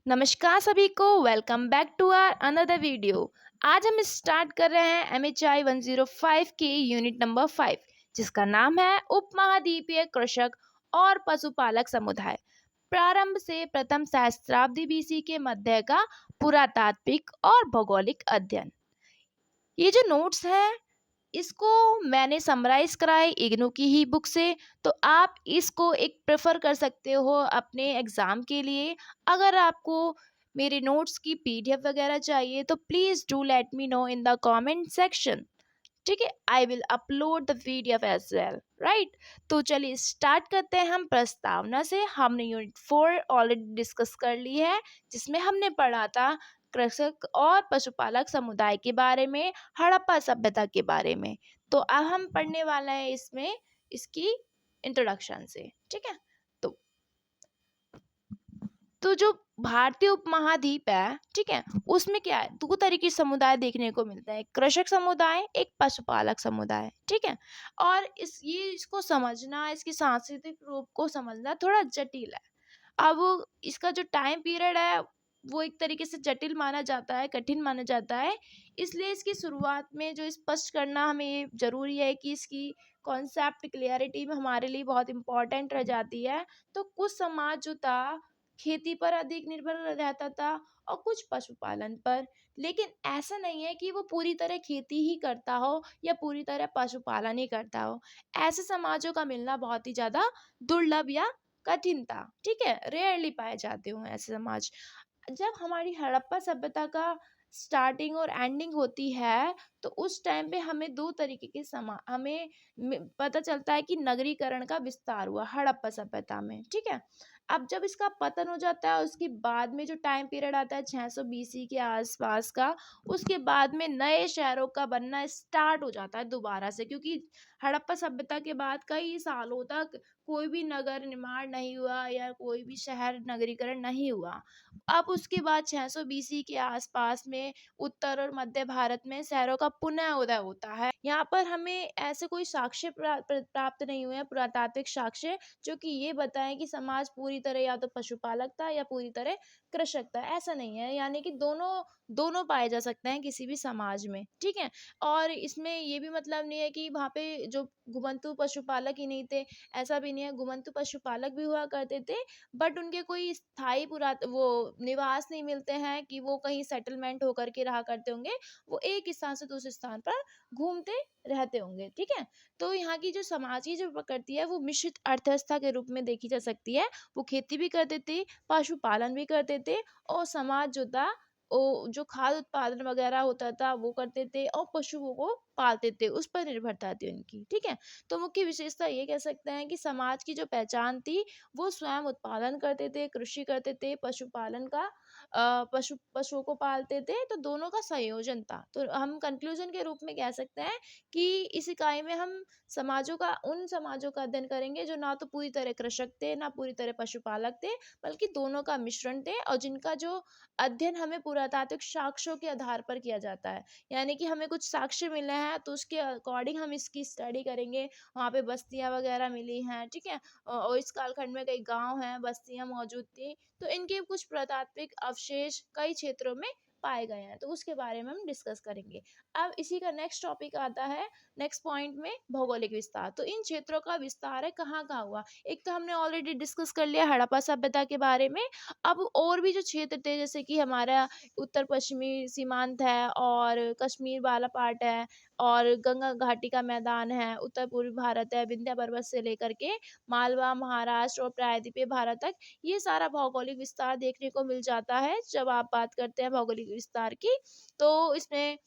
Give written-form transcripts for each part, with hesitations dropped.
नमस्कार सभी को। Welcome back to our another video. आज हम स्टार्ट कर रहे हैं MHI 105 के यूनिट नंबर 5, जिसका नाम है उपमहाद्वीपीय कृषक और पशुपालक समुदाय, प्रारंभ से प्रथम सहस्त्राब्दी BC के मध्य का पुरातात्विक और भौगोलिक अध्ययन। ये जो नोट्स है इसको मैंने समराइज करा है इग्नू की ही बुक से, तो आप इसको एक प्रेफर कर सकते हो अपने एग्ज़ाम के लिए। अगर आपको मेरे नोट्स की PDF वगैरह चाहिए तो please do let me know in the comment section. ठीक है, I will upload the PDF as well, right. तो चलिए स्टार्ट करते हैं हम प्रस्तावना से। हमने यूनिट 4 ऑलरेडी डिस्कस कर ली है, जिसमें हमने पढ़ा था कृषक और पशुपालक समुदाय के बारे में, हड़प्पा सभ्यता के बारे में। तो अब हम पढ़ने वाले हैं इसमें इसकी इंट्रोडक्शन से। ठीक है, तो जो भारतीय उपमहाद्वीप है, ठीक है, उसमें क्या है, दो तरह के समुदाय देखने को मिलते हैं, एक कृषक समुदाय, एक पशुपालक समुदाय। ठीक है, और इसको समझना, इसके सांस्कृतिक रूप को समझना थोड़ा जटिल है। अब इसका जो टाइम पीरियड है वो एक तरीके से जटिल माना जाता है, कठिन माना जाता है। इसलिए इसकी शुरुआत में जो स्पष्ट करना हमें ज़रूरी है कि इसकी कॉन्सेप्ट क्लियरिटी में हमारे लिए बहुत इम्पोर्टेंट रह जाती है। तो कुछ समाज जो था खेती पर अधिक निर्भर रहता था और कुछ पशुपालन पर। लेकिन ऐसा नहीं है कि वो पूरी तरह खेती ही करता हो या पूरी तरह पशुपालन ही करता हो। ऐसे समाजों का मिलना बहुत ही ज़्यादा दुर्लभ या कठिन था। ठीक है, रेयरली पाए जाते हो ऐसे समाज। जब हमारी हड़प्पा सभ्यता का स्टार्टिंग और एंडिंग होती है, तो उस टाइम पे हमें दो तरीके के पता चलता है कि नगरीकरण का विस्तार हुआ हड़प्पा सभ्यता में। ठीक है, अब जब इसका पतन हो जाता है उसके बाद में जो टाइम पीरियड आता है 600 BC के आसपास का, उसके बाद में नए शहरों का बनना स्टार्ट हो जाता है दोबारा से, क्योंकि हड़प्पा सभ्यता के बाद कई सालों तक कोई भी नगर निर्माण नहीं हुआ या कोई भी शहर नगरीकरण नहीं हुआ। अब उसके बाद 600 BC के आसपास में उत्तर और मध्य भारत में शहरों का पुनः उदय होता है। यहाँ पर हमें ऐसे कोई साक्ष्य प्राप्त नहीं हुए हैं, पुरातात्विक साक्ष्य, जो कि ये बताएं कि समाज पूरी तरह या तो पशुपालक था या पूरी तरह कृषक था। ऐसा नहीं है, यानी कि दोनों दोनों पाए जा सकते हैं किसी भी समाज में। ठीक है, और इसमें ये भी मतलब नहीं है कि वहाँ पे जो घुमंतु पशुपालक ही नहीं थे, ऐसा भी नहीं है, घुमंतु पशुपालक भी हुआ करते थे। बट उनके कोई स्थायी वो निवास नहीं मिलते हैं कि वो कहीं सेटलमेंट होकर के रहा करते होंगे। वो एक स्थान से दूसरे स्थान पर घूमते रहते होंगे। ठीक है, तो यहाँ की जो समाज की जो प्रकृति है वो मिश्रित अर्थव्यवस्था के रूप में देखी जा सकती है। वो खेती भी करते थे, पशुपालन भी करते थे, और समाज जो था वो जो खाद्य उत्पादन वगैरह होता था वो करते थे, और पशुओं को पालते थे, उस पर निर्भरता थी उनकी। ठीक है, तो मुख्य विशेषता ये कह सकते हैं कि समाज की जो पहचान थी वो स्वयं उत्पादन करते थे, कृषि करते थे, पशुपालन का पशुओं को पालते थे, तो दोनों का संयोजन था। तो हम कंक्लूजन के रूप में कह सकते हैं कि इस इकाई में हम उन समाजों का अध्ययन करेंगे जो ना तो पूरी तरह कृषक थे, ना पूरी तरह पशुपालक थे, बल्कि दोनों का मिश्रण थे, और जिनका जो अध्ययन हमें पुरातात्विक साक्ष्यों के आधार पर किया जाता है। यानी कि हमें कुछ साक्ष्य मिले हैं तो उसके अकॉर्डिंग हम इसकी स्टडी करेंगे। वहाँ पे बस्तियाँ वगैरह मिली हैं, ठीक है, और इस कालखंड में कई गांव हैं, बस्तियां मौजूद थी, तो इनके कुछ पुरातात्विक अवशेष कई क्षेत्रों में पाए गए हैं, तो उसके बारे में हम डिस्कस करेंगे। अब इसी का नेक्स्ट टॉपिक आता है, नेक्स्ट पॉइंट में, भौगोलिक विस्तार। तो इन क्षेत्रों का विस्तार है कहाँ कहाँ हुआ। एक तो हमने ऑलरेडी डिस्कस कर लिया हड़प्पा सभ्यता के बारे में। अब और भी जो क्षेत्र थे, जैसे कि हमारा उत्तर पश्चिमी सीमांत है, और कश्मीर वाला पार्ट है, और गंगा घाटी का मैदान है, उत्तर पूर्वी भारत है, विंध्य पर्वत से लेकर के मालवा, महाराष्ट्र और प्रायद्वीपीय भारत तक, ये सारा भौगोलिक विस्तार देखने को मिल जाता है। जब आप बात करते हैं भौगोलिक विस्तार की, तो इसमें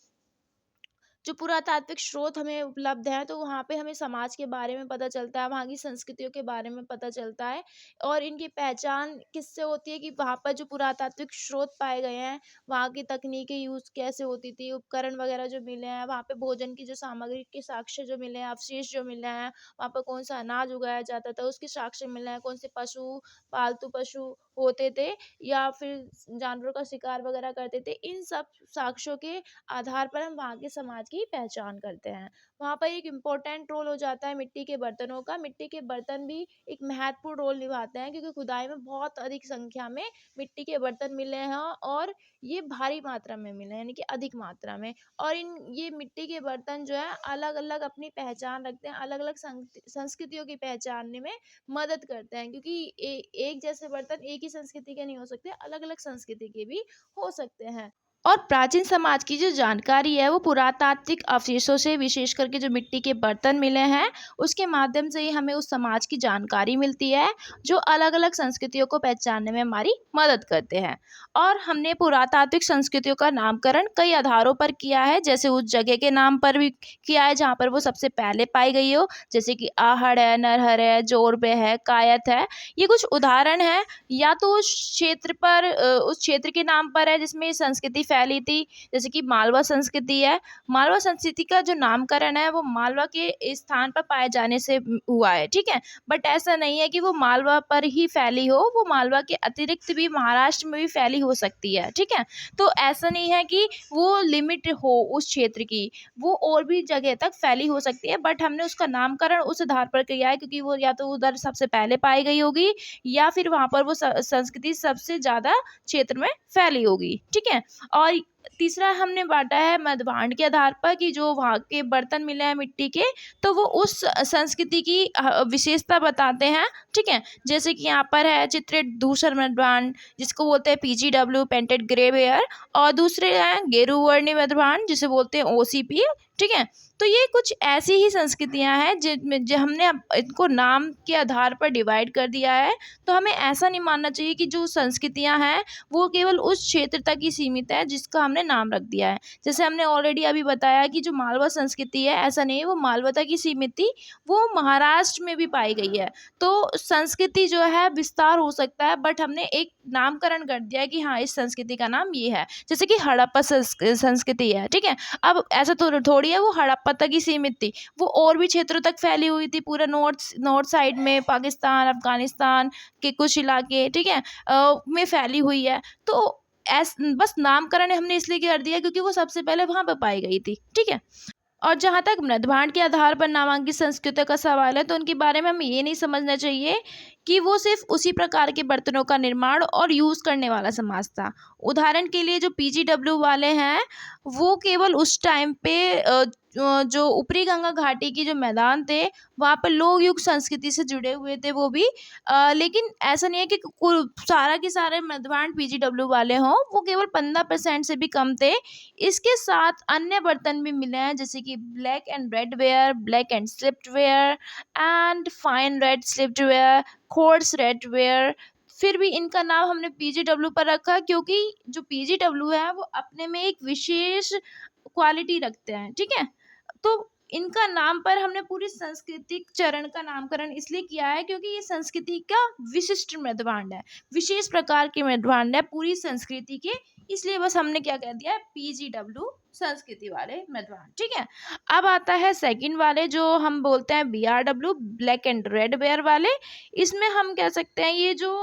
जो पुरातात्विक स्रोत हमें उपलब्ध है, तो वहाँ पे हमें समाज के बारे में पता चलता है, वहाँ की संस्कृतियों के बारे में पता चलता है, और इनकी पहचान किससे होती है कि वहाँ पर जो पुरातात्विक स्रोत पाए गए हैं, वहाँ की तकनीकी यूज़ कैसे होती थी, उपकरण वगैरह जो मिले हैं, वहाँ पे भोजन की जो सामग्री के साक्ष्य जो मिले हैं, अवशेष जो मिले हैं, वहाँ पर कौन सा अनाज उगाया जाता था उसके साक्ष्य मिले हैं, कौन से पशु, पालतू पशु होते थे या फिर जानवरों का शिकार वगैरह करते थे, इन सब साक्ष्यों के आधार पर हम वहाँ के समाज की पहचान करते हैं। वहाँ पर एक इम्पोर्टेंट रोल हो जाता है मिट्टी के बर्तनों का। मिट्टी के बर्तन भी एक महत्वपूर्ण रोल निभाते हैं, क्योंकि खुदाई में बहुत अधिक संख्या में मिट्टी के बर्तन मिले हैं और ये भारी मात्रा में मिले हैं, यानी कि अधिक मात्रा में। और ये मिट्टी के बर्तन जो है अलग अलग अपनी पहचान रखते हैं, अलग अलग संस्कृतियों की पहचानने में मदद करते हैं, क्योंकि एक जैसे बर्तन एक ही संस्कृति के नहीं हो सकते, अलग अलग संस्कृति के भी हो सकते हैं। और प्राचीन समाज की जो जानकारी है वो पुरातात्विक अवशेषों से, विशेष करके जो मिट्टी के बर्तन मिले हैं उसके माध्यम से ही हमें उस समाज की जानकारी मिलती है, जो अलग अलग संस्कृतियों को पहचानने में हमारी मदद करते हैं। और हमने पुरातात्विक संस्कृतियों का नामकरण कई आधारों पर किया है, जैसे उस जगह के नाम पर भी किया है जहाँ पर वो सबसे पहले पाई गई हो, जैसे कि आहड़ है, नरहर है, जोरबे है, कायत है। ये कुछ उदाहरण है। या तो उस क्षेत्र पर उस क्षेत्र के नाम पर है जिसमें ये संस्कृति फैली थी, जैसे कि मालवा संस्कृति है। मालवा संस्कृति का जो नामकरण है वो मालवा के स्थान पर पाए जाने से हुआ है, ठीक है। बट ऐसा नहीं है कि वो मालवा पर ही फैली हो, वो मालवा के अतिरिक्त भी महाराष्ट्र में भी फैली हो सकती है, ठीक है। तो ऐसा नहीं है कि वो लिमिट हो उस क्षेत्र की, वो और भी जगह तक फैली हो सकती है, बट हमने उसका नामकरण उस आधार पर किया है क्योंकि वो या तो उधर सबसे पहले पाई गई होगी या फिर वहाँ पर वो संस्कृति सबसे ज़्यादा क्षेत्र में फैली होगी, ठीक है। और तीसरा हमने बांटा है मध्यभांड के आधार पर कि जो वहाँ के बर्तन मिले हैं मिट्टी के, तो वो उस संस्कृति की विशेषता बताते हैं, ठीक है। जैसे कि यहाँ पर है चित्रित धूसर मध्यभांड, जिसको बोलते हैं PGW पेंटेड ग्रे वेयर, और दूसरे हैं गेरुवर्णी मध्यभांड जिसे बोलते हैं OCP, ठीक है। तो ये कुछ ऐसी ही संस्कृतियाँ हैं जिनमें जो हमने इनको नाम के आधार पर डिवाइड कर दिया है। तो हमें ऐसा नहीं मानना चाहिए कि जो संस्कृतियाँ हैं वो केवल उस क्षेत्र तक ही सीमित है जिसका हमने नाम रख दिया है। जैसे हमने ऑलरेडी अभी बताया कि जो मालवा संस्कृति है, ऐसा नहीं है वो मालवा तक ही सीमित थी, वो महाराष्ट्र में भी पाई गई है। तो संस्कृति जो है विस्तार हो सकता है, बट हमने एक नामकरण कर दिया है कि हाँ इस संस्कृति का नाम ये है। जैसे कि हड़प्पा संस्कृति है, ठीक है। अब ऐसा तो थोड़ी है वो हड़प्पा तक ही सीमित थी, वो और भी क्षेत्रों तक फैली हुई थी, पूरा नॉर्थ साइड में पाकिस्तान, अफगानिस्तान के कुछ इलाके, ठीक है, में फैली हुई है। तो बस नामकरण हमने इसलिए कर दिया क्योंकि वो सबसे पहले वहां पर पाई गई थी, ठीक है। और जहाँ तक मृदभांड के आधार पर नामांकित संस्कृतियों का सवाल है, तो उनके बारे में हमें ये नहीं समझना चाहिए कि वो सिर्फ उसी प्रकार के बर्तनों का निर्माण और यूज़ करने वाला समाज था। उदाहरण के लिए जो PGW वाले हैं वो केवल उस टाइम पे जो ऊपरी गंगा घाटी की जो मैदान थे वहाँ पर लोक युग संस्कृति से जुड़े हुए थे वो भी। लेकिन ऐसा नहीं है कि सारा के सारे मध्यभांड PGW वाले हों, वो केवल 15% से भी कम थे। इसके साथ अन्य बर्तन भी मिले हैं जैसे कि black and red ware, black and slipped ware and fine red slipped ware, coarse red ware. फिर भी इनका नाम हमने PGW पर रखा क्योंकि जो PGW है वो अपने में एक विशेष क्वालिटी रखते हैं, ठीक है। तो इनका नाम पर हमने पूरी सांस्कृतिक चरण का नामकरण इसलिए किया है क्योंकि ये संस्कृति का विशिष्ट मृदभांड है, विशेष प्रकार के मृदभांड है पूरी संस्कृति के, इसलिए बस हमने क्या कह दिया है PGW संस्कृति वाले मृदभांड, ठीक है। अब आता है सेकंड वाले जो हम बोलते हैं BRW black and red where वाले। इसमें हम कह सकते हैं ये जो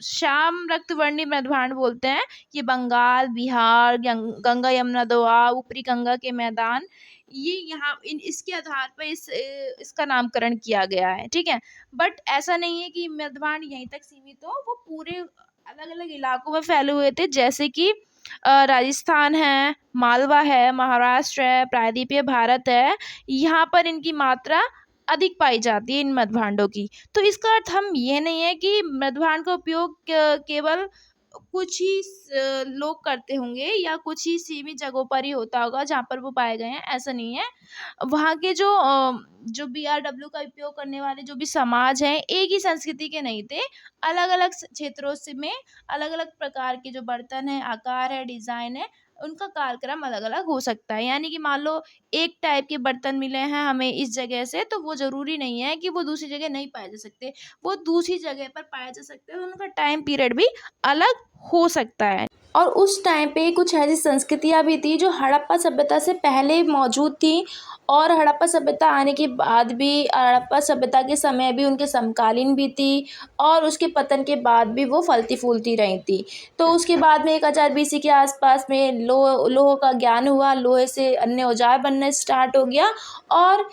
श्याम रक्तवर्णी मृदभांड बोलते हैं, ये बंगाल, बिहार, गंगा यमुना दोआ, ऊपरी गंगा के मैदान, ये यहाँ इसके आधार पर इसका नामकरण किया गया है, ठीक है। बट ऐसा नहीं है कि मृदभांड यहीं तक सीमित हो, वो पूरे अलग अलग इलाकों में फैले हुए थे, जैसे कि राजस्थान है, मालवा है, महाराष्ट्र है, प्रायद्वीपीय भारत है, यहाँ पर इनकी मात्रा अधिक पाई जाती है इन मृदभांडों की। तो इसका अर्थ हम ये नहीं है कि मृदभांड का उपयोग केवल कुछ ही लोग करते होंगे या कुछ ही सीमित जगहों पर ही होता होगा जहाँ पर वो पाए गए हैं, ऐसा नहीं है। वहाँ के जो BRW का उपयोग करने वाले जो भी समाज हैं एक ही संस्कृति के नहीं थे, अलग अलग क्षेत्रों से में अलग अलग प्रकार के जो बर्तन है, आकार है, डिज़ाइन है, उनका कार्यक्रम अलग अलग हो सकता है। यानी कि मान लो एक टाइप के बर्तन मिले हैं हमें इस जगह से, तो वो ज़रूरी नहीं है कि वो दूसरी जगह नहीं पाए जा सकते, वो दूसरी जगह पर पाए जा सकते हैं, उनका टाइम पीरियड भी अलग हो सकता है। और उस टाइम पे कुछ ऐसी संस्कृतियाँ भी थी जो हड़प्पा सभ्यता से पहले मौजूद थी, और हड़प्पा सभ्यता आने के बाद भी, हड़प्पा सभ्यता के समय भी उनके समकालीन भी थी, और उसके पतन के बाद भी वो फलती फूलती रही थी। तो उसके बाद में 1000 बीसी के आसपास में लोह का ज्ञान हुआ, लोहे से अन्य औजार बनना स्टार्ट हो गया, और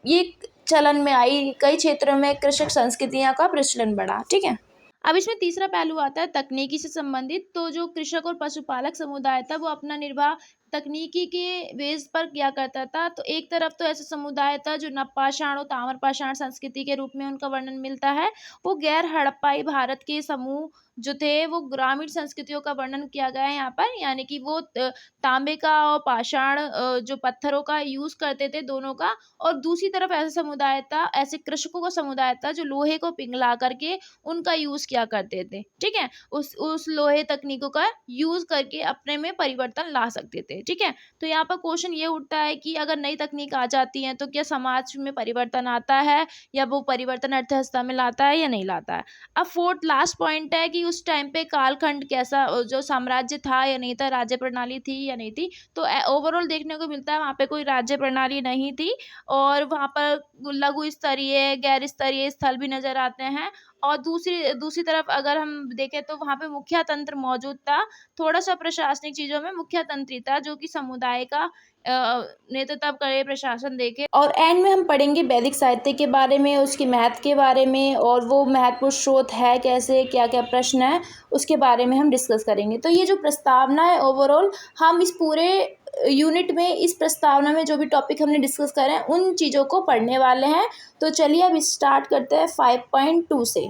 ये चलन में आई। कई क्षेत्रों में कृषक संस्कृतियाँ का प्रचलन बढ़ा। ठीक है। अब इसमें तीसरा पहलू आता है तकनीकी से संबंधित। तो जो कृषक और पशुपालक समुदाय था वो अपना निर्वाह तकनीकी के बेस पर किया करता था। तो एक तरफ तो ऐसा समुदाय था जो नवपाषाण और ताम्रपाषाण संस्कृति के रूप में उनका वर्णन मिलता है। वो गैर हड़प्पाई भारत के समूह जो थे वो ग्रामीण संस्कृतियों का वर्णन किया गया है यहाँ पर, यानी कि वो तांबे का और पाषाण जो पत्थरों का यूज करते थे दोनों का। और दूसरी तरफ ऐसा समुदाय था, ऐसे कृषकों का समुदाय था जो लोहे को पिघला करके उनका यूज किया करते थे। ठीक है। उस लोहे तकनीकों का यूज करके अपने में परिवर्तन ला सकते थे। ठीक है। तो यहाँ पर क्वेश्चन ये उठता है कि अगर नई तकनीक आ जाती है तो क्या समाज में परिवर्तन आता है, या वो परिवर्तन अर्थव्यवस्था में लाता है या नहीं लाता है। अब फोर्थ लास्ट पॉइंट है कि उस टाइम पे कालखंड कैसा, जो साम्राज्य था या नहीं था, राज्य प्रणाली थी या नहीं थी। तो ओवरऑल देखने को मिलता है वहाँ पे कोई राज्य प्रणाली नहीं थी, और वहाँ पर लघु स्तरीय, गैर स्तरीय स्थल भी नजर आते हैं। और दूसरी दूसरी तरफ अगर हम देखें तो वहाँ पे मुखिया तंत्र मौजूद था। थोड़ा सा प्रशासनिक चीजों में मुखिया तंत्र ही था, जो कि समुदाय का नेतृत्व करे, प्रशासन देखे। और एंड में हम पढ़ेंगे वैदिक साहित्य के बारे में, उसकी महत्व के बारे में, और वो महत्वपूर्ण स्रोत है कैसे, क्या क्या प्रश्न है उसके बारे में हम डिस्कस करेंगे। तो ये जो प्रस्तावना है ओवरऑल, हम इस पूरे यूनिट में, इस प्रस्तावना में जो भी टॉपिक हमने डिस्कस करे हैं उन चीज़ों को पढ़ने वाले हैं। तो चलिए अब स्टार्ट करते हैं 5.2 से।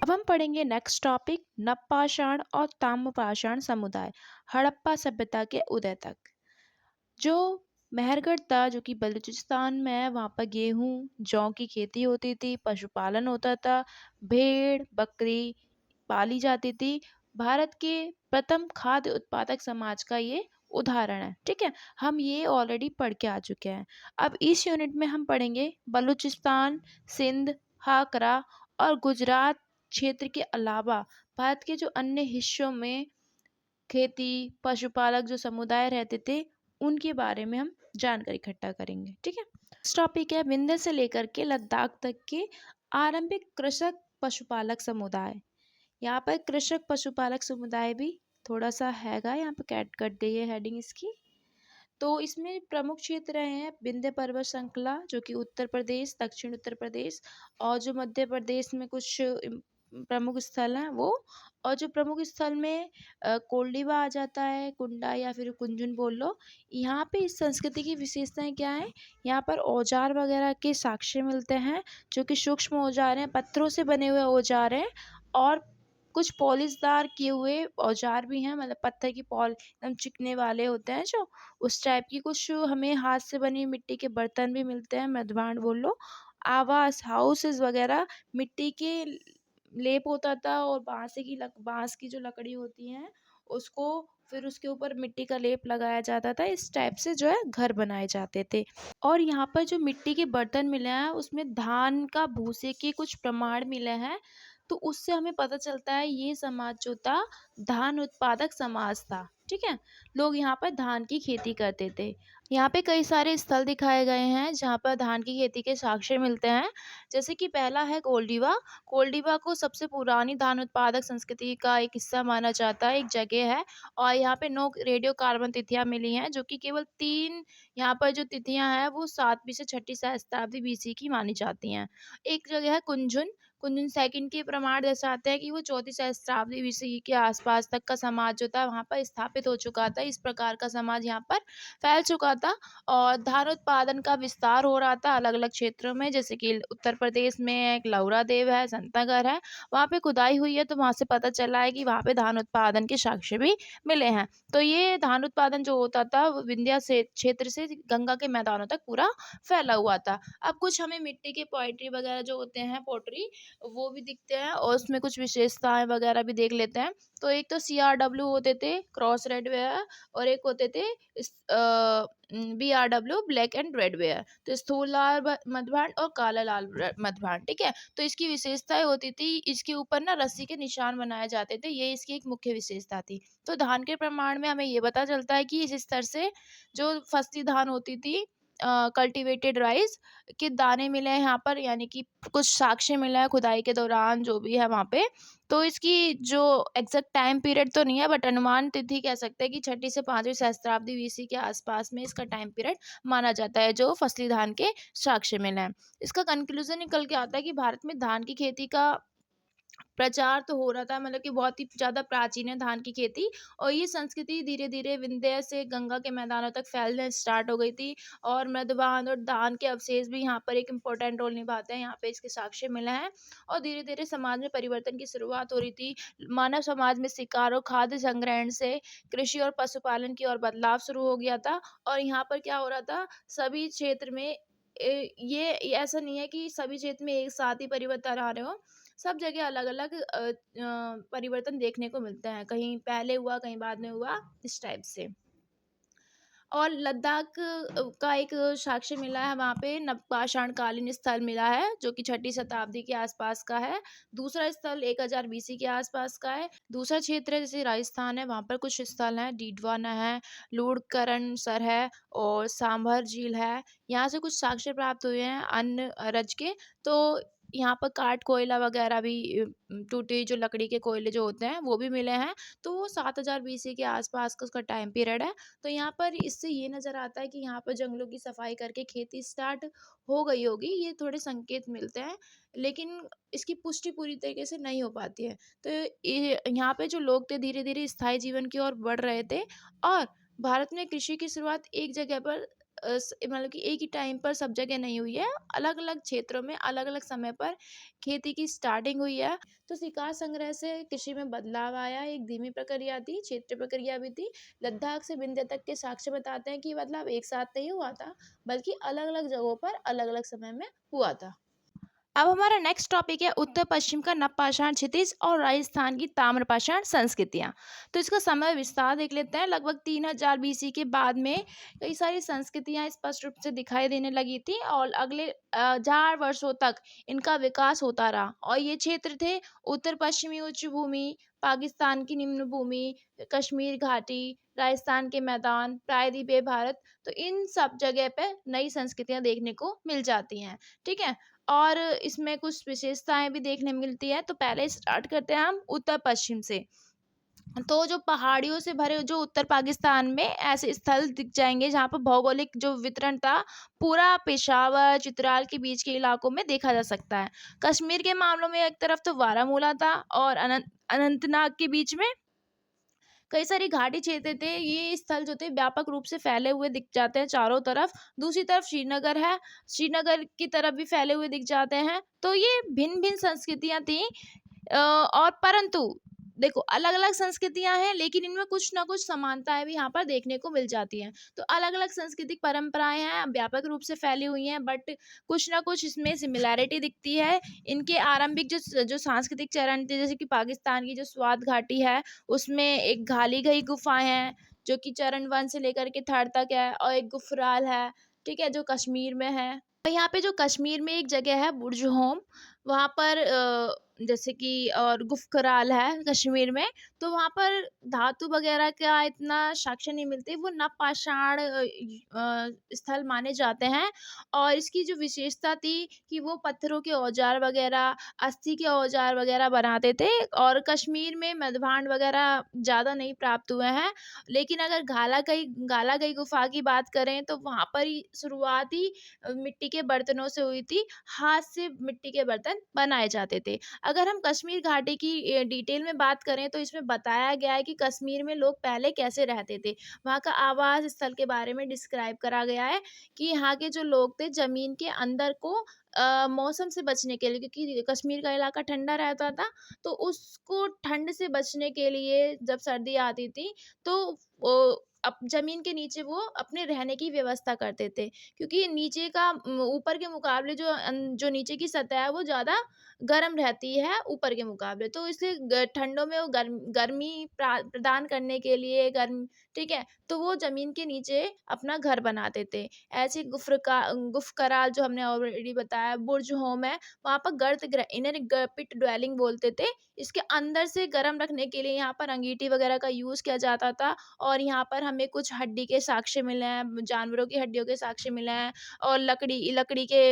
अब हम पढ़ेंगे नेक्स्ट टॉपिक, नवपाषाण और ताम्रपाषाण समुदाय, हड़प्पा सभ्यता के उदय तक। जो मेहरगढ़ था, जो कि बलूचिस्तान में है, वहाँ पर गेहूँ जौ की खेती होती थी, पशुपालन होता था, भेड़ बकरी पाली जाती थी। भारत के प्रथम खाद्य उत्पादक समाज का ये उदाहरण है। ठीक है। हम ये ऑलरेडी पढ़ के आ चुके हैं। अब इस यूनिट में हम पढ़ेंगे बलूचिस्तान, सिंध, हाकरा और गुजरात क्षेत्र के अलावा भारत के जो अन्य हिस्सों में खेती पशुपालक जो समुदाय रहते थे उनके बारे में हम जानकारी इकट्ठा करेंगे। ठीक है। इस टॉपिक है विंध्य से लेकर के लद्दाख तक के आरंभिक कृषक पशुपालक समुदाय। यहाँ पर कृषक पशुपालक समुदाय भी थोड़ा सा हैगा, यहाँ पे कैट कर दी है हेडिंग इसकी। तो इसमें प्रमुख क्षेत्र रहे हैं विंध्य पर्वत श्रृंखला, जो कि उत्तर प्रदेश, दक्षिण उत्तर प्रदेश, और जो मध्य प्रदेश में कुछ प्रमुख स्थल हैं वो। और जो प्रमुख स्थल में कोल्डिवा आ जाता है, कुंडा या फिर कुंजुन बोल लो। यहाँ पे इस संस्कृति की विशेषताएं क्या है, यहाँ पर औजार वगैरह के साक्ष्य मिलते हैं, जो कि सूक्ष्म औजार हैं, पत्थरों से बने हुए औजार हैं, और कुछ पॉलिशदार किए हुए औजार भी हैं, मतलब पत्थर की पॉल एकदम चिकने वाले होते हैं जो, उस टाइप की। कुछ हमें हाथ से बनी मिट्टी के बर्तन भी मिलते हैं, मधभांड बोल लो। आवास हाउसेस वगैरह मिट्टी के लेप होता था, और बांस की जो लकड़ी होती है उसको फिर उसके ऊपर मिट्टी का लेप लगाया जाता था। इस टाइप से जो है घर बनाए जाते थे। और यहाँ पर जो मिट्टी के बर्तन मिले हैं उसमें धान का भूसे के कुछ प्रमाण मिले हैं। तो उससे हमें पता चलता है ये समाज जो था धान उत्पादक समाज था। ठीक है। लोग यहाँ पर धान की खेती करते थे। यहाँ पे कई सारे स्थल दिखाए गए हैं जहाँ पर धान की खेती के साक्ष्य मिलते हैं। जैसे कि पहला है कोल्डिवा। कोल्डिवा को सबसे पुरानी धान उत्पादक संस्कृति का एक हिस्सा माना जाता है, एक जगह है। और यहाँ पे 9 रेडियो कार्बन तिथियां मिली हैं, जो कि केवल 3 यहाँ पर जो तिथियां हैं वो 7वीं से 6ठी सहस्त्राब्दी बीसी की मानी जाती हैं। एक जगह है कुंजुन। कुंजुन सेकंड के प्रमाण दर्शाते हैं कि वो 4वीं सहस्त्राब्दी बीसी के आसपास तक का समाज जो था वहाँ पर स्थापित हो चुका था। इस प्रकार का समाज यहाँ पर फैल चुका था, और धान उत्पादन का विस्तार हो रहा था अलग अलग क्षेत्रों में। जैसे कि उत्तर प्रदेश में एक लौरा देव है, संतागढ़ है, वहाँ पे खुदाई हुई है, तो वहाँ से पता चला है कि वहाँ पे धान उत्पादन के साक्ष्य भी मिले हैं। तो ये धान उत्पादन जो होता था वो विंध्या से क्षेत्र से गंगा के मैदानों तक पूरा फैला हुआ था। अब कुछ हमें मिट्टी के पोएट्री वगैरह जो होते हैं, पोट्री वो भी दिखते हैं और उसमें कुछ विशेषताएँ वगैरह भी देख लेते हैं। तो एक तो CRW होते थे क्रॉस रेड वेयर, और एक होते थे BRW black and red where. तो स्थूल लाल मधुबाण और काला लाल मधुबाण, ठीक है। तो इसकी विशेषताएं होती थी, इसके ऊपर ना रस्सी के निशान बनाए जाते थे, ये इसकी एक मुख्य विशेषता थी। तो धान के प्रमाण में हमें ये पता चलता है कि इस स्तर से जो फसली धान होती थी, कल्टीवेटेड राइस के दाने मिले हैं यहाँ पर, यानी कि कुछ साक्ष्य मिला है खुदाई के दौरान जो भी है वहाँ पे। तो इसकी जो एग्जैक्ट टाइम पीरियड तो नहीं है, बट अनुमान तिथि कह सकते हैं कि 6ठी से 5वीं सहस्त्राब्दी BC के आसपास में इसका टाइम पीरियड माना जाता है, जो फसली धान के साक्ष्य मिले हैं। इसका कंक्लूजन निकल के आता है कि भारत में धान की खेती का प्रचार तो हो रहा था, मतलब कि बहुत ही ज़्यादा प्राचीन है धान की खेती, और ये संस्कृति धीरे-धीरे विंध्य से गंगा के मैदानों तक फैलने स्टार्ट हो गई थी, और मृदबान और धान के अवशेष भी यहाँ पर एक इम्पोर्टेंट रोल निभाते हैं, यहाँ पे इसके साक्ष्य मिले हैं। और धीरे-धीरे समाज में परिवर्तन की शुरुआत हो रही थी। मानव समाज में शिकार और खाद्य संग्रहण से कृषि और पशुपालन की ओर बदलाव शुरू हो गया था। और यहाँ पर क्या हो रहा था, सभी क्षेत्र में ये ऐसा नहीं है कि सभी क्षेत्र में एक साथ ही परिवर्तन आ रहे हो। सब जगह अलग-अलग परिवर्तन देखने को मिलते हैं, कहीं पहले हुआ, कहीं बाद में हुआ, इस टाइप से। और लद्दाख का एक साक्ष्य मिला है, वहाँ पे नवपाषाणकालीन स्थल मिला है जो कि 6ठी शताब्दी के आसपास का है। दूसरा स्थल 1000 BC के आसपास का है। दूसरा क्षेत्र है जैसे राजस्थान है, वहाँ पर कुछ स्थल हैं, डीडवाना है, लूड़करण सर है और सांभर झील है। यहाँ से कुछ साक्ष्य प्राप्त हुए हैं अन्य रज के। तो यहाँ पर काठ कोयला वगैरह भी, टूटी जो लकड़ी के कोयले जो होते हैं वो भी मिले हैं। तो वो 7000 BC के आसपास का उसका टाइम पीरियड है। तो यहाँ पर इससे ये नज़र आता है कि यहाँ पर जंगलों की सफाई करके खेती स्टार्ट हो गई होगी, ये थोड़े संकेत मिलते हैं, लेकिन इसकी पुष्टि पूरी तरीके से नहीं हो पाती है। तो ये यहाँ पे जो लोग थे धीरे-धीरे स्थायी जीवन की ओर बढ़ रहे थे, और भारत में कृषि की शुरुआत एक जगह पर मतलब कि एक ही टाइम पर सब जगह नहीं हुई है, अलग-अलग क्षेत्रों में अलग-अलग समय पर खेती की स्टार्टिंग हुई है। तो शिकार संग्रह से कृषि में बदलाव आया, एक धीमी प्रक्रिया थी, क्षेत्रीय प्रक्रिया भी थी। लद्दाख से विंध्य तक के साक्ष्य बताते हैं कि बदलाव एक साथ नहीं हुआ था, बल्कि अलग-अलग जगहों पर अलग-अलग समय में हुआ था। अब हमारा नेक्स्ट टॉपिक है उत्तर पश्चिम का नवपाषाण क्षितिज और राजस्थान की ताम्रपाषाण संस्कृतियां। तो इसका समय विस्तार देख लेते हैं। लगभग 3000 BC के बाद में कई सारी संस्कृतियां स्पष्ट रूप से दिखाई देने लगी थी, और अगले 1000 वर्षों तक इनका विकास होता रहा। और ये क्षेत्र थे उत्तर पश्चिमी उच्च भूमि, पाकिस्तान की निम्न भूमि, कश्मीर घाटी, राजस्थान के मैदान, प्रायद्वीपीय भारत। तो इन सब जगह पे नई संस्कृतियां देखने को मिल जाती हैं, ठीक है। और इसमें कुछ विशेषताएं भी देखने मिलती है। तो पहले स्टार्ट करते हैं हम उत्तर पश्चिम से। तो जो पहाड़ियों से भरे जो उत्तर पाकिस्तान में ऐसे स्थल दिख जाएंगे जहाँ पर भौगोलिक जो वितरण था पूरा पेशावर चित्राल के बीच के इलाकों में देखा जा सकता है। कश्मीर के मामलों में एक तरफ तो बारामूला था, और अनंतनाग के बीच में कई सारी घाटी क्षेत्र थे। ये स्थल जो थे व्यापक रूप से फैले हुए दिख जाते हैं चारों तरफ। दूसरी तरफ श्रीनगर है, श्रीनगर की तरफ भी फैले हुए दिख जाते हैं। तो ये भिन्न भिन्न संस्कृतियां थी, और परंतु देखो अलग अलग संस्कृतियां हैं, लेकिन इनमें कुछ ना कुछ समानताएं भी यहाँ पर देखने को मिल जाती हैं। तो अलग अलग सांस्कृतिक परंपराएं हैं, व्यापक रूप से फैली हुई हैं, बट कुछ ना कुछ इसमें सिमिलैरिटी दिखती है। इनके आरंभिक जो जो सांस्कृतिक चरण थे, जैसे कि पाकिस्तान की जो स्वात घाटी है, उसमें एक घाली गई गुफाएं हैं जो कि चरण 1 से लेकर के 3rd तक है, और एक गुफराल है, ठीक है, जो कश्मीर में है। और यहाँ पे जो कश्मीर में एक जगह है बुर्ज होम, वहाँ पर जैसे कि और गुफकराल है कश्मीर में। तो वहाँ पर धातु वगैरह का इतना साक्ष्य नहीं मिलते, वो नवपाषाण स्थल माने जाते हैं। और इसकी जो विशेषता थी कि वो पत्थरों के औजार वगैरह, अस्थि के औजार वगैरह बनाते थे। और कश्मीर में मधभांड वगैरह ज़्यादा नहीं प्राप्त हुए हैं, लेकिन अगर घाला गई गुफा की बात करें तो वहाँ पर ही शुरुआत ही मिट्टी के बर्तनों से हुई थी। हाथ से मिट्टी के बर्तन बनाए जाते थे। अगर हम कश्मीर घाटी की डिटेल में बात करें तो इसमें बताया गया है कि कश्मीर में लोग पहले कैसे रहते थे। वहाँ का आवास स्थल के बारे में डिस्क्राइब करा गया है कि यहाँ के जो लोग थे ज़मीन के अंदर को मौसम से बचने के लिए, क्योंकि कश्मीर का इलाका ठंडा रहता था, तो उसको ठंड से बचने के लिए जब सर्दी आती थी तो अब ज़मीन के नीचे वो अपने रहने की व्यवस्था करते थे, क्योंकि नीचे का ऊपर के मुकाबले जो जो नीचे की सतह है वो ज़्यादा गर्म रहती है ऊपर के मुकाबले, तो इसलिए ठंडों में वो गर्मी प्रदान करने के लिए गर्म, ठीक है, तो वो जमीन के नीचे अपना घर बनाते थे। ऐसे गुफ कराल जो हमने ऑलरेडी बताया, बुर्ज होम है, वहाँ पर गर्त ग्रह इन्हें पिट ड्वेलिंग बोलते थे। इसके अंदर से गर्म रखने के लिए यहाँ पर अंगीठी वगैरह का यूज किया जाता था। और यहाँ पर हमें कुछ हड्डी के साक्ष्य मिले हैं, जानवरों की हड्डियों के साक्ष्य मिले हैं, और लकड़ी लकड़ी के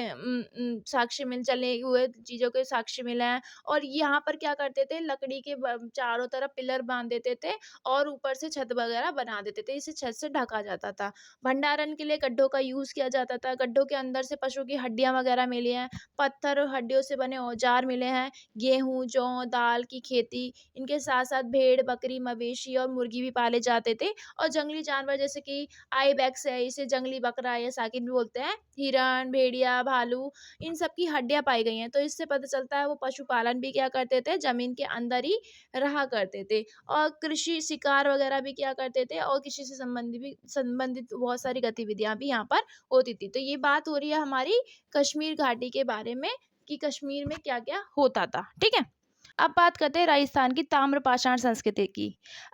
साक्ष्य मिल जले हुए चीज़ों के साक्ष्य मिले हैं। और यहाँ पर क्या करते थे, लकड़ी के चारों तरफ पिलर बांध देते थे और ऊपर से छत वगैरह बना देते थे, इसे छत से ढका जाता था। भंडारण के लिए गड्ढों का यूज किया जाता था, गड्ढों के अंदर से पशु की हड्डियां वगैरह मिली हैं, पत्थर और हड्डियों से बने औजार मिले हैं, गेहूं जौ दाल की खेती, इनके साथ साथ भेड़ बकरी मवेशी और मुर्गी भी पाले जाते थे। और जंगली जानवर जैसे कि आइबैक्स है, इसे जंगली बकरा या साकिन भी बोलते हैं, हिरण भेड़िया भालू, इन सब की हड्डियां पाई गई हैं। तो इससे पता चलता है वो पशुपालन भी क्या करते थे, जमीन के अंदर ही रहा करते थे। और कृषि शिकार वगैरह भी किया करते थे, और कृषि से संबंधित बहुत सारी गतिविधियां भी यहाँ पर होती थी। तो ये बात हो रही है हमारी कश्मीर घाटी के बारे में, कि कश्मीर में क्या क्या होता था। ठीक है, अब बात करते हैं राजस्थान की ताम्रपाषाण संस्कृति की।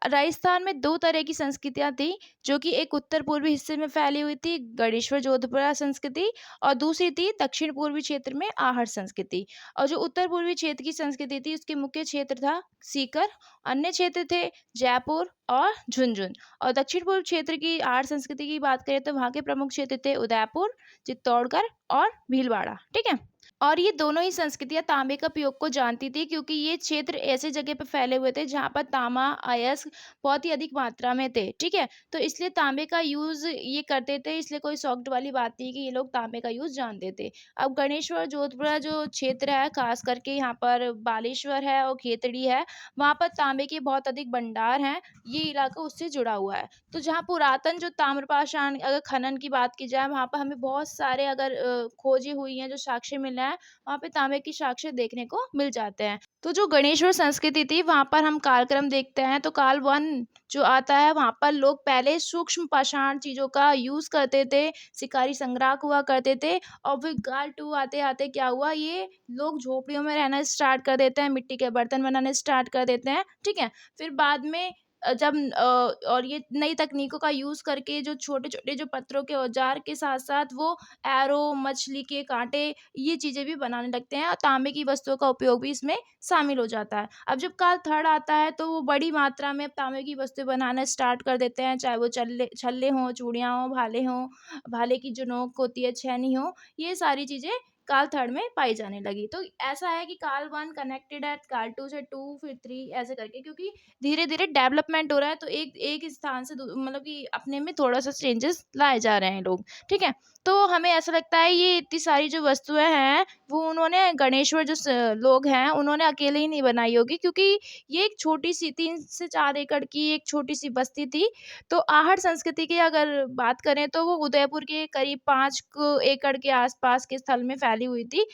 राजस्थान में दो तरह की संस्कृतियां थी, जो कि एक उत्तर पूर्वी हिस्से में फैली हुई थी, गणेश्वर जोधपुरा संस्कृति, और दूसरी थी दक्षिण पूर्वी क्षेत्र में आहट संस्कृति। और जो उत्तर पूर्वी क्षेत्र की संस्कृति थी, उसके मुख्य क्षेत्र था सीकर, अन्य क्षेत्र थे जयपुर और झुंझुन। और दक्षिण पूर्व क्षेत्र की आहट संस्कृति की बात करें तो वहाँ के प्रमुख क्षेत्र थे उदयपुर, चित्तौड़गढ़ और भीलवाड़ा। ठीक है, और ये दोनों ही संस्कृतियां तांबे का प्रयोग को जानती थी, क्योंकि ये क्षेत्र ऐसे जगह पर फैले हुए थे जहाँ पर तांबा अयस्क बहुत ही अधिक मात्रा में थे। ठीक है, तो इसलिए तांबे का यूज ये करते थे, इसलिए कोई शौक वाली बात नहीं कि ये लोग तांबे का यूज जानते थे। अब गणेश्वर जोधपुरा जो क्षेत्र है, खास करके यहाँ पर बालेश्वर है और खेतड़ी है, वहाँ पर तांबे के बहुत अधिक भंडार हैं। ये इलाका उससे जुड़ा हुआ है। तो जहाँ पुरातन जो ताम्रपाषाण अगर खनन की बात की जाए, वहाँ पर हमें बहुत सारे अगर खोजें हुई हैं, जो साक्ष्य मिले हैं, वहाँ पे तांबे की साक्ष्य देखने को मिल जाते हैं। तो जो गणेश्वर संस्कृति थी, वहाँ पर हम कालक्रम देखते हैं, तो काल वन जो आता है, वहाँ पर लोग पहले सूक्ष्म पाषाण चीजों का यूज करते थे, शिकारी संग्राहक हुआ करते थे। और फिर काल टू आते आते क्या हुआ, ये लोग झोपड़ियों में रहना स्टार्ट कर देते हैं, मिट्टी के बर्तन बनाने स्टार्ट कर देते हैं। ठीक है, फिर बाद में और ये नई तकनीकों का यूज करके जो छोटे छोटे जो पत्थरों के औजार के साथ साथ वो एरो, मछली के कांटे, ये चीजें भी बनाने लगते हैं, और तांबे की वस्तुओं का उपयोग भी इसमें शामिल हो जाता है। अब जब काल थर्ड आता है, तो वो बड़ी मात्रा में अब तांबे की वस्तुएं बनाना स्टार्ट कर देते हैं, चाहे वो छल्ले छल्ले हों, चूड़ियाँ हों, भाले हों, भाले की जो नोक होती है, छैनी हो, ये सारी चीजें काल थर्ड में पाई जाने लगी। तो ऐसा है कि काल वन कनेक्टेड है काल टू से, टू फिर थ्री ऐसे करके, क्योंकि धीरे धीरे डेवलपमेंट हो रहा है, तो एक एक स्थान से मतलब कि अपने में थोड़ा सा चेंजेस लाए जा रहे हैं लोग। ठीक है, तो हमें ऐसा लगता है ये इतनी सारी जो वस्तुएं हैं, वो उन्होंने गणेश्वर जो लोग हैं, उन्होंने अकेले ही नहीं बनाई होगी, क्योंकि ये एक छोटी सी 3 से 4 एकड़ की एक छोटी सी बस्ती थी। तो आहट संस्कृति की अगर बात करें, तो वो उदयपुर के करीब 5 एकड़ के आसपास के स्थल में फैली हुई थी।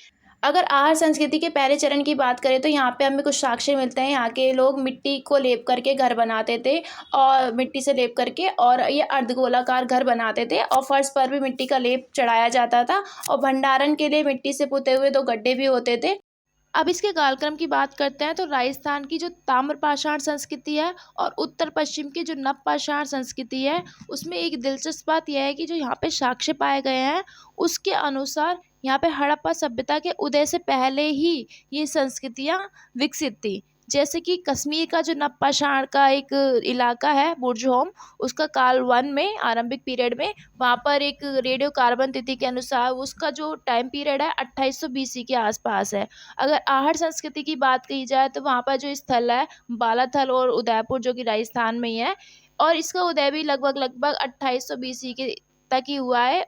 अगर आहार संस्कृति के पहले चरण की बात करें, तो यहाँ पे हमें कुछ साक्ष्य मिलते हैं। यहाँ के लोग मिट्टी को लेप करके घर बनाते थे, और मिट्टी से लेप करके, और ये अर्धगोलाकार घर बनाते थे, और फर्श पर भी मिट्टी का लेप चढ़ाया जाता था, और भंडारण के लिए मिट्टी से पुते हुए 2 गड्ढे भी होते थे। अब इसके कालक्रम की बात करते हैं, तो राजस्थान की जो ताम्रपाषाण संस्कृति है और उत्तर पश्चिम की जो नवपाषाण संस्कृति है, उसमें एक दिलचस्प बात यह है कि जो यहाँ पे साक्ष्य पाए गए हैं, उसके अनुसार यहाँ पे हड़प्पा सभ्यता के उदय से पहले ही ये संस्कृतियाँ विकसित थी। जैसे कि कश्मीर का जो नवपाषाण का एक इलाका है बुर्जहोम, उसका काल वन में आरंभिक पीरियड में वहाँ पर एक रेडियो कार्बन तिथि के अनुसार उसका जो टाइम पीरियड है 2800 BC के आसपास है। अगर आहट संस्कृति की बात की जाए, तो वहाँ पर जो स्थल है बालाथल और उदयपुर, जो कि राजस्थान में ही है, और इसका उदय भी लगभग लगभग 2800 BC के तक ही हुआ है।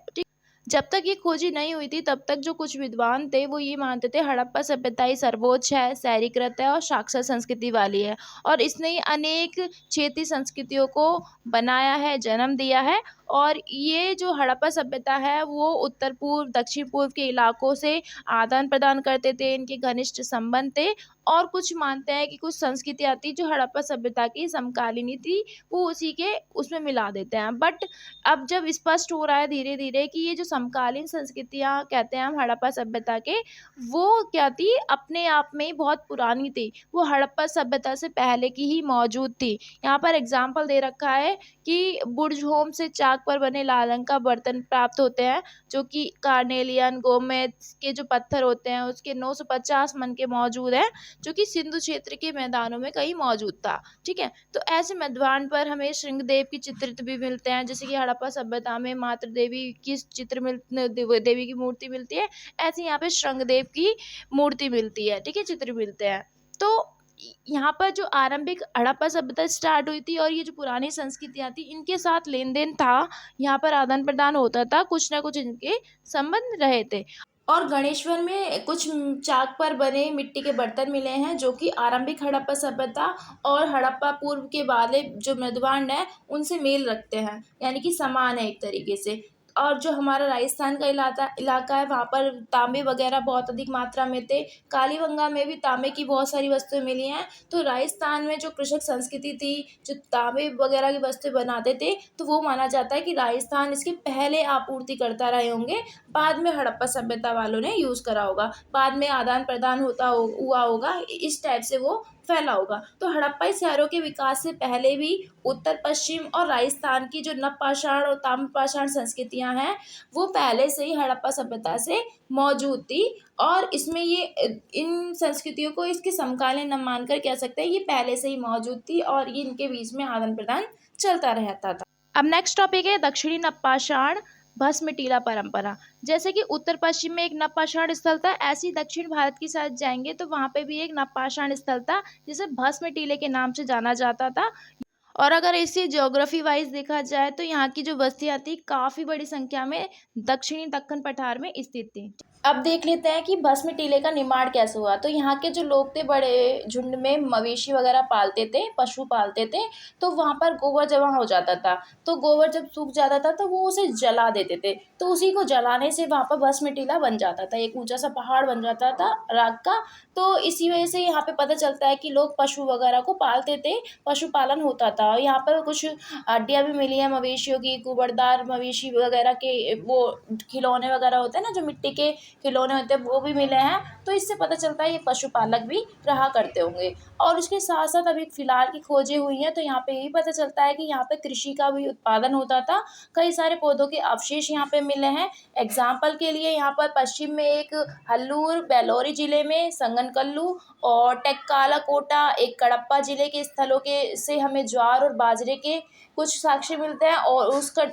जब तक ये खोजी नहीं हुई थी, तब तक जो कुछ विद्वान थे, वो ये मानते थे हड़प्पा सभ्यता ही सर्वोच्च है, शहरीकृत है और साक्षर संस्कृति वाली है, और इसने ही अनेक क्षेत्रीय संस्कृतियों को बनाया है, जन्म दिया है। और ये जो हड़प्पा सभ्यता है, वो उत्तर पूर्व दक्षिण पूर्व के इलाकों से आदान प्रदान करते थे, इनके घनिष्ठ संबंध थे। और कुछ मानते हैं कि कुछ संस्कृतियाँ थी जो हड़प्पा सभ्यता की समकालीन थी, वो उसी के उसमें मिला देते हैं। बट अब जब स्पष्ट हो रहा है धीरे धीरे कि ये जो समकालीन संस्कृतियाँ कहते हैं हम हड़प्पा सभ्यता के, वो क्या थी, अपने आप में ही बहुत पुरानी थी, वो हड़प्पा सभ्यता से पहले की ही मौजूद थी। यहाँ पर एग्जाम्पल दे रखा है कि बुर्ज होम से चाक पर बने लाल रंग का बर्तन प्राप्त होते हैं, जो कि कार्नेलियन गोमेज के जो पत्थर होते हैं उसके 950 मन के मौजूद हैं, जो कि सिंधु क्षेत्र के मैदानों में कहीं मौजूद था। ठीक है, तो ऐसे मैदान पर हमें श्रृंगदेव की चित्रित भी मिलते हैं, जैसे कि हड़प्पा सभ्यता में मातृ देवी की चित्र देवी की मूर्ति मिलती है, ऐसे यहाँ पे श्रृंगदेव की मूर्ति मिलती है। ठीक है, चित्र मिलते हैं। तो यहाँ पर जो आरंभिक हड़प्पा सभ्यता स्टार्ट हुई थी और ये जो पुरानी संस्कृतियाँ थी, इनके साथ लेन देन था, यहाँ पर आदान प्रदान होता था, कुछ ना कुछ इनके संबंध रहे थे। और गणेश्वर में कुछ चाक पर बने मिट्टी के बर्तन मिले हैं, जो कि आरंभिक हड़प्पा सभ्यता और हड़प्पा पूर्व के वाले जो मृदवांड है उनसे मेल रखते हैं, यानी कि समान है एक तरीके से। और जो हमारा राजस्थान का इलाका है, वहाँ पर तांबे वगैरह बहुत अधिक मात्रा में थे। कालीबंगा में भी तांबे की बहुत सारी वस्तुएं मिली हैं। तो राजस्थान में जो कृषक संस्कृति थी, जो तांबे वगैरह की वस्तुएं बनाते थे, तो वो माना जाता है कि राजस्थान इसके पहले आपूर्ति करता रहे होंगे, बाद में हड़प्पा सभ्यता वालों ने यूज़ करा होगा, बाद में आदान प्रदान हुआ होगा, इस टाइप से वो फैला होगा। तो हड़प्पाई शहरों के विकास से पहले भी उत्तर पश्चिम और राजस्थान की जो नवपाषाण और ताम्रपाषाण संस्कृतियां हैं, वो पहले से ही हड़प्पा सभ्यता से मौजूद थी। और इसमें ये इन संस्कृतियों को इसके समकालीन न मानकर कह सकते हैं, ये पहले से ही मौजूद थी और ये इनके बीच में आदान प्रदान चलता रहता था। अब नेक्स्ट टॉपिक है दक्षिणी नवपाषाण भस्म टीला परंपरा। जैसे कि उत्तर पश्चिम में एक नवपाषाण स्थल था, ऐसी दक्षिण भारत की साइड जाएंगे तो वहां पे भी एक नवपाषाण स्थल था, जिसे भस्म टीले के नाम से जाना जाता था। और अगर इसे ज्योग्राफी वाइज देखा जाए तो यहाँ की जो बस्तियाँ थी काफ़ी बड़ी संख्या में दक्षिणी दक्कन पठार में स्थित थी। अब देख लेते हैं कि भस्म टीले का निर्माण कैसे हुआ। तो यहाँ के जो लोग थे बड़े झुंड में मवेशी वगैरह पालते थे, पशु पालते थे, तो वहाँ पर गोबर जमा हो जाता था। तो गोबर जब सूख जाता था तो वो उसे जला देते थे, तो उसी को जलाने से वहाँ पर भस्म टीला बन जाता था, एक ऊंचा सा पहाड़ बन जाता था राख का। तो इसी वजह से यहाँ पे पता चलता है कि लोग पशु वगैरह को पालते थे, पशुपालन होता था। और यहाँ पर कुछ हड्डियाँ भी मिली हैं मवेशियों की, कुबड़दार मवेशी वगैरह के वो खिलौने वगैरह होते हैं ना, जो मिट्टी के खिलौने होते हैं, वो भी मिले हैं। तो इससे पता चलता है ये पशुपालक भी रहा करते होंगे। और उसके साथ साथ अभी फिलहाल की खोजें हुई हैं, तो यहाँ पे यही पता चलता है कि यहाँ पे कृषि का भी उत्पादन होता था, कई सारे पौधों के अवशेष यहाँ पे मिले हैं। एग्जाम्पल के लिए यहाँ पर पश्चिम में एक हल्लूर बेलोरी जिले में संगनकल्लू और टेक्काला कोटा एक कडप्पा जिले के स्थलों के से हमें ज्वार और बाजरे के कुछ साक्ष्य मिलते हैं, और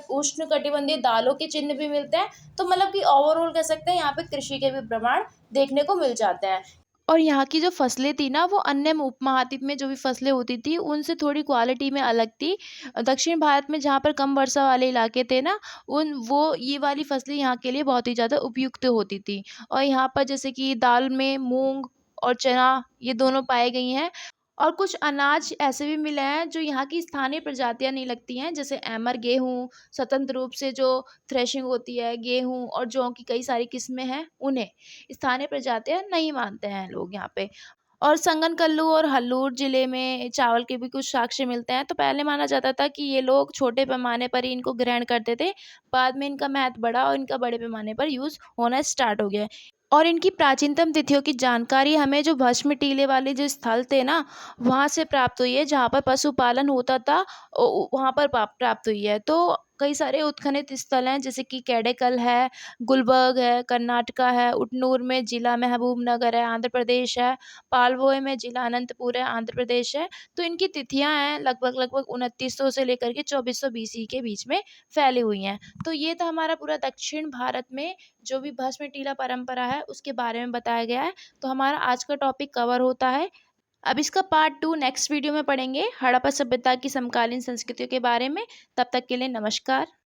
उष्ण कटिबंधीय दालों के चिन्ह भी मिलते हैं। तो मतलब कि ओवरऑल कह सकते हैं यहाँ पे कृषि के भी प्रमाण देखने को मिल जाते हैं। और यहाँ की जो फसलें थी ना, वो अन्य उपमहाद्वीप में जो भी फसलें होती थी उनसे थोड़ी क्वालिटी में अलग थी। दक्षिण भारत में जहाँ पर कम वर्षा वाले इलाके थे ना, उन वो ये वाली फसलें यहाँ के लिए बहुत ही ज़्यादा उपयुक्त होती थी। और यहाँ पर जैसे कि दाल में मूंग और चना, ये दोनों पाई गई हैं। और कुछ अनाज ऐसे भी मिले हैं जो यहाँ की स्थानीय प्रजातियाँ नहीं लगती हैं, जैसे ऐमर गेहूँ, स्वतंत्र रूप से जो थ्रेशिंग होती है गेहूँ और जौ की कई सारी किस्में हैं, उन्हें स्थानीय प्रजातियाँ नहीं मानते हैं लोग यहाँ पे। और संगनकल्लू और हल्लूर जिले में चावल के भी कुछ साक्ष्य मिलते हैं। तो पहले माना जाता था कि ये लोग छोटे पैमाने पर ही इनको ग्रहण करते थे, बाद में इनका महत्व बढ़ा और इनका बड़े पैमाने पर यूज़ होना स्टार्ट हो गया। और इनकी प्राचीनतम तिथियों की जानकारी हमें जो भस्म टीले वाले जो स्थल थे ना, वहाँ से प्राप्त हुई है, जहाँ पर पशुपालन होता था, वहाँ पर प्राप्त हुई है। तो कई सारे उत्खनित स्थल हैं, जैसे कि कैडेकल है, गुलबर्ग है, कर्नाटका है, उटनूर में जिला महबूबनगर है, आंध्र प्रदेश है, पालवोय में जिला अनंतपुर है, आंध्र प्रदेश है। तो इनकी तिथियां हैं लगभग लगभग 2900 से लेकर के 2400 BC के बीच में फैली हुई हैं। तो ये था हमारा पूरा दक्षिण भारत में जो भी भस्म टीला परंपरा है उसके बारे में बताया गया है। तो हमारा आज का टॉपिक कवर होता है। अब इसका पार्ट 2 नेक्स्ट वीडियो में पढ़ेंगे, हड़प्पा सभ्यता की समकालीन संस्कृतियों के बारे में। तब तक के लिए नमस्कार।